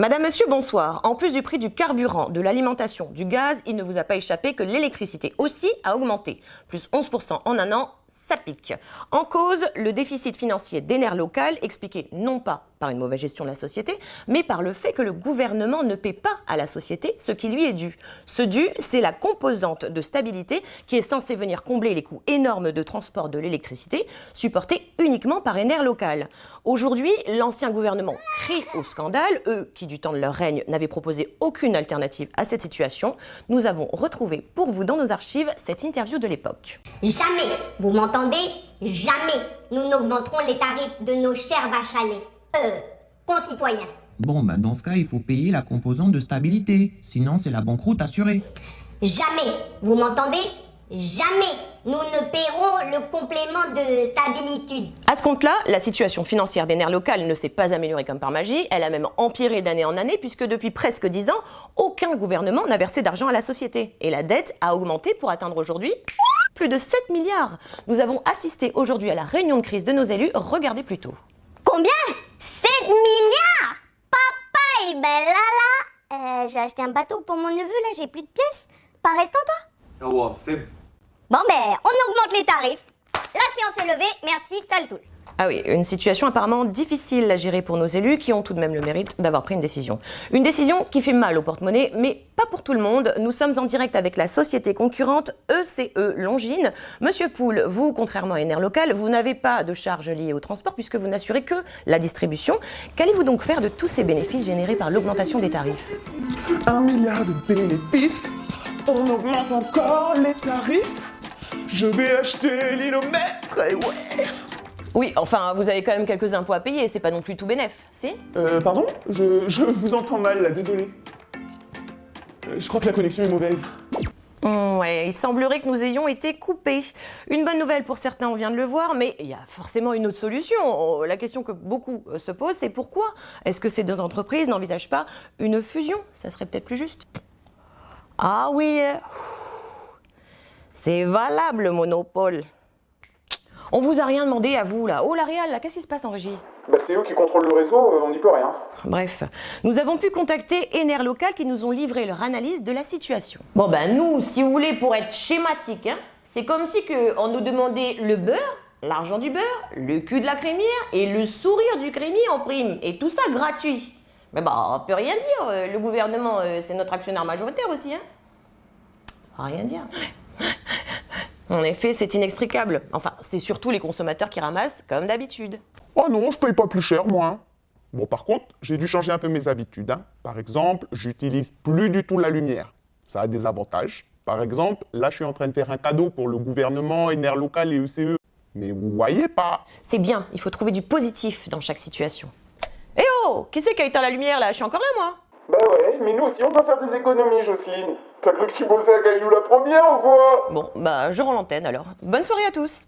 Madame, monsieur, bonsoir. En plus du prix du carburant, de l'alimentation, du gaz, il ne vous a pas échappé que l'électricité aussi a augmenté. Plus 11% en un an, ça pique. En cause, le déficit financier d'Ener Local, expliqué non pas par une mauvaise gestion de la société, mais par le fait que le gouvernement ne paie pas à la société ce qui lui est dû. Ce dû, c'est la composante de stabilité qui est censée venir combler les coûts énormes de transport de l'électricité, supportés uniquement par Ener Local. Aujourd'hui, l'ancien gouvernement crie au scandale, eux qui du temps de leur règne n'avaient proposé aucune alternative à cette situation. Nous avons retrouvé pour vous dans nos archives cette interview de l'époque. Jamais, vous m'entendez? Jamais nous n'augmenterons les tarifs de nos chères vaches à lait. Concitoyens. Bon, dans ce cas, il faut payer la composante de stabilité. Sinon, c'est la banqueroute assurée. Jamais, vous m'entendez? Jamais nous ne paierons le complément de stabilité. À ce compte-là, la situation financière d'Ener Local ne s'est pas améliorée comme par magie, elle a même empiré d'année en année puisque depuis presque 10 ans, aucun gouvernement n'a versé d'argent à la société. Et la dette a augmenté pour atteindre aujourd'hui plus de 7 milliards. Nous avons assisté aujourd'hui à la réunion de crise de nos élus, regardez plutôt. Combien? 7 milliards? Papa est belle là. J'ai acheté un bateau pour mon neveu, là j'ai plus de pièces. Pas restant toi? Ah ouais, faible. Bon on augmente les tarifs. La séance est levée, merci, t'as le tout. Ah oui, une situation apparemment difficile à gérer pour nos élus qui ont tout de même le mérite d'avoir pris une décision. Une décision qui fait mal au porte-monnaie, mais pas pour tout le monde. Nous sommes en direct avec la société concurrente ECE Longines. Monsieur Poul, vous, contrairement à Ener Local, vous n'avez pas de charges liées au transport puisque vous n'assurez que la distribution. Qu'allez-vous donc faire de tous ces bénéfices générés par l'augmentation des tarifs? 1 milliard de bénéfices. On augmente encore les tarifs. Je vais acheter l'hylomètre et ouais. Oui, enfin, vous avez quand même quelques impôts à payer, c'est pas non plus tout bénef, si? Pardon? Je vous entends mal là, désolé. Je crois que la connexion est mauvaise. Ouais, il semblerait que nous ayons été coupés. Une bonne nouvelle pour certains, on vient de le voir, mais il y a forcément une autre solution. La question que beaucoup se posent, c'est pourquoi est-ce que ces deux entreprises n'envisagent pas une fusion? Ça serait peut-être plus juste. Ah oui, c'est valable le monopole. On vous a rien demandé à vous là. Oh l'Arial, là, qu'est-ce qui se passe en régie? C'est eux qui contrôlent le réseau, on n'y peut rien. Bref, nous avons pu contacter Ener Local qui nous ont livré leur analyse de la situation. Bon nous, si vous voulez, pour être schématique, c'est comme si on nous demandait le beurre, l'argent du beurre, le cul de la crémière et le sourire du crémier en prime. Et tout ça gratuit. Mais on peut rien dire, le gouvernement c'est notre actionnaire majoritaire aussi. Rien dire. En effet, c'est inextricable. Enfin, c'est surtout les consommateurs qui ramassent, comme d'habitude. Oh non, je paye pas plus cher, moi. Bon, par contre, j'ai dû changer un peu mes habitudes. Par exemple, j'utilise plus du tout la lumière. Ça a des avantages. Par exemple, là, je suis en train de faire un cadeau pour le gouvernement, Ener Local et ECE. Mais vous voyez pas. C'est bien, il faut trouver du positif dans chaque situation. Eh oh, qui c'est qui a éteint la lumière là? Je suis encore là, moi. Bah ouais, mais nous aussi, on doit faire des économies, Jocelyne. T'as cru que tu bossais à Caillou la première ou quoi? Bon, je rends l'antenne alors. Bonne soirée à tous.